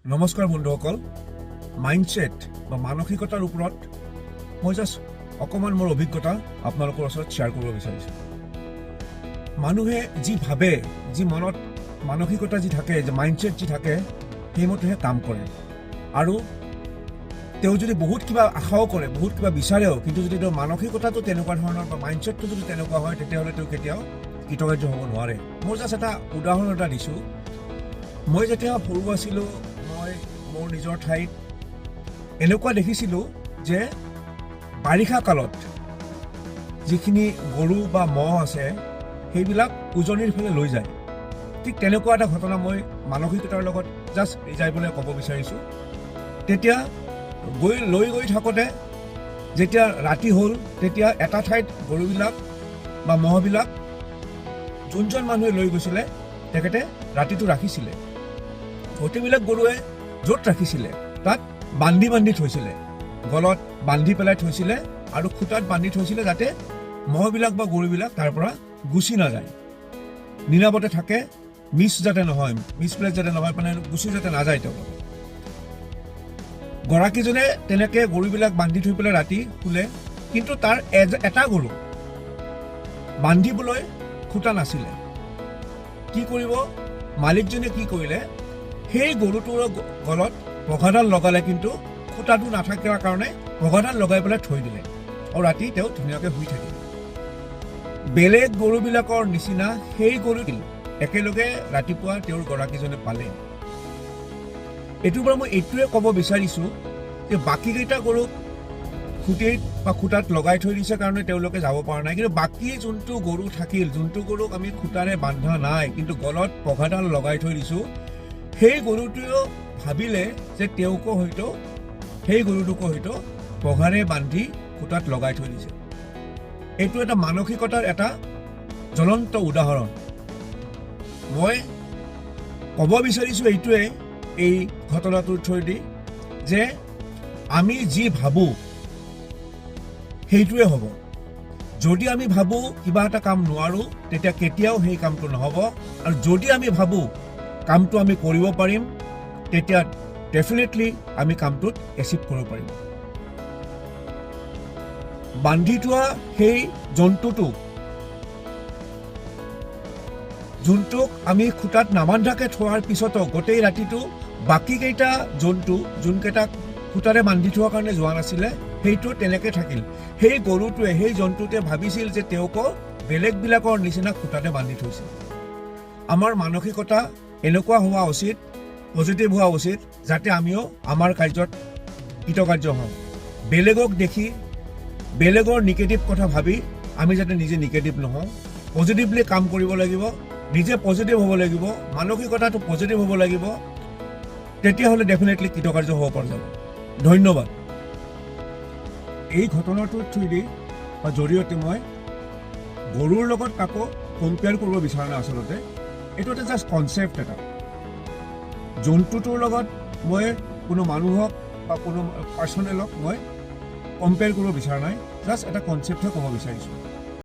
নমস্কাৰ বন্ধুসকল, মাইণ্ডছেট বা মানসিকতাৰ ওপৰত মই জাষ্ট অকণমান মোৰ অভিজ্ঞতা আপোনালোকৰ ওচৰত শ্বেয়াৰ কৰিব বিচাৰিছোঁ। মানুহে যি ভাবে, যি মনত মানসিকতা যি থাকে, যে মাইণ্ডছেট যি থাকে, সেইমতেহে কাম কৰে। আৰু তেওঁ যদি বহুত কিবা আশাও কৰে, বহুত কিবা বিচাৰেও, কিন্তু যদি তেওঁৰ মানসিকতাটো তেনেকুৱা ধৰণৰ বা মাইণ্ডছেটটো যদি তেনেকুৱা হয়, তেতিয়াহ'লে তেওঁ কেতিয়াও কৃতকাৰ্য হ'ব নোৱাৰে। মই জাষ্ট এটা উদাহৰণ এটা দিছোঁ। মই যেতিয়া সৰু আছিলোঁ, মই মোৰ নিজৰ ঠাইত এনেকুৱা দেখিছিলোঁ যে বাৰিষা কালত যিখিনি গৰু বা ম'হ আছে, সেইবিলাক উজনিৰ ফালে লৈ যায়। ঠিক তেনেকুৱা এটা ঘটনা মই মানসিকতাৰ লগত জাষ্ট ৰিজাই পেলাই ক'ব বিচাৰিছোঁ। তেতিয়া লৈ গৈ থাকোঁতে যেতিয়া ৰাতি হ'ল, তেতিয়া এটা ঠাইত গৰুবিলাক বা ম'হবিলাক যোনজন মানুহে লৈ গৈছিলে তেখেতে ৰাতিটো ৰাখিছিলে। গোটেইবিলাক গৰুৱে য'ত ৰাখিছিলে তাত বান্ধি থৈছিলে, গলত বান্ধি পেলাই থৈছিলে আৰু খুটাত বান্ধি থৈছিলে, যাতে ম'হবিলাক বা গৰুবিলাক তাৰ পৰা গুচি নাযায়, নিৰাপদে থাকে, মিছপ্লেচ যাতে নহয়, মানে গুচি যাতে নাযায় তেওঁলোকে। গৰাকীজনে তেনেকৈ গৰুবিলাক বান্ধি থৈ পেলাই ৰাতি শুলে, কিন্তু তাৰ এটা গৰু বান্ধিবলৈ খুটা নাছিলে। কি কৰিব, মালিকজনে কি কৰিলে, সেই গৰুটোৰ গলত পঘাডাল লগালে, কিন্তু খুটাটো নাথাকাৰ কাৰণে পঘাডাল লগাই পেলাই থৈ দিলে আৰু ৰাতি তেওঁ ধুনীয়াকৈ শুই থাকিল। বেলেগ গৰুবিলাকৰ নিচিনা সেই গৰু একেলগে ৰাতিপুৱা তেওঁৰ গৰাকীজনে পালে। এইটোৰ পৰা মই এইটোৱে ক'ব বিচাৰিছোঁ যে বাকীকেইটা গৰুক খুটিত বা খুটাত লগাই থৈ দিছে কাৰণে তেওঁলোকে যাব পৰা নাই, কিন্তু বাকী যোনটো গৰু থাকিল, যোনটো গৰুক আমি খুটাৰে বান্ধা নাই কিন্তু গলত পঘাডাল লগাই থৈ দিছোঁ, সেই গৰুটোৱেও ভাবিলে যে তেওঁকো হয়তো, সেই গৰুটোকো হয়তো পঘাৰে বান্ধি খুটাত লগাই থৈ দিছে। এইটো এটা মানসিকতাৰ এটা জ্বলন্ত উদাহৰণ। মই ক'ব বিচাৰিছোঁ এইটোৱে, এই ঘটনাটোৰ থ্ৰুদি, যে আমি যি ভাবোঁ সেইটোৱে হ'ব। যদি আমি ভাবোঁ কিবা এটা কাম নোৱাৰোঁ, তেতিয়া কেতিয়াও সেই কামটো নহ'ব। আৰু যদি আমি ভাবোঁ কামটো আমি কৰিব পাৰিম, তেতিয়া ডেফিনেটলি আমি কামটোত এচিভ কৰিব পাৰিম। বান্ধি থোৱা সেই জন্তুটোক, যোনটোক আমি খুটাত নাবান্ধাকৈ থোৱাৰ পিছতো গোটেই ৰাতিটো বাকীকেইটা জন্তু, যোনকেইটাক খুটাৰে বান্ধি থোৱাৰ কাৰণে যোৱা নাছিলে, সেইটো তেনেকৈ থাকিল। সেই গৰুটোৱে, সেই জন্তুটোৱে ভাবিছিল যে তেওঁকো বেলেগবিলাকৰ নিচিনা খুটাতে বান্ধি থৈছিল। আমাৰ মানসিকতা এনেকুৱা হোৱা উচিত, পজিটিভ হোৱা উচিত, যাতে আমিও আমাৰ কাৰ্যত কৃতকাৰ্য হওঁ। বেলেগক দেখি, বেলেগৰ নিগেটিভ কথা ভাবি আমি যাতে নিজে নিগেটিভ নহওঁ, পজিটিভলি কাম কৰিব লাগিব, নিজে পজিটিভ হ'ব লাগিব, মানসিকতাটো পজিটিভ হ'ব লাগিব, তেতিয়াহ'লে ডেফিনেটলি কৃতকাৰ্য হ'ব পৰা যাব। ধন্যবাদ। এই ঘটনাটোৰ থ্ৰুদি বা জৰিয়তে মই গৰুৰ লগত কাকো কম্পেয়াৰ কৰিব বিচৰা নাই। আচলতে এইটো এটা জাষ্ট কনচেপ্ট এটা। জন্তুটোৰ লগত মই কোনো মানুহক বা কোনো পাৰ্চনেলক মই কম্পেয়াৰ কৰিব বিচৰা নাই, জাষ্ট এটা কনচেপ্টহে ক'ব বিচাৰিছোঁ।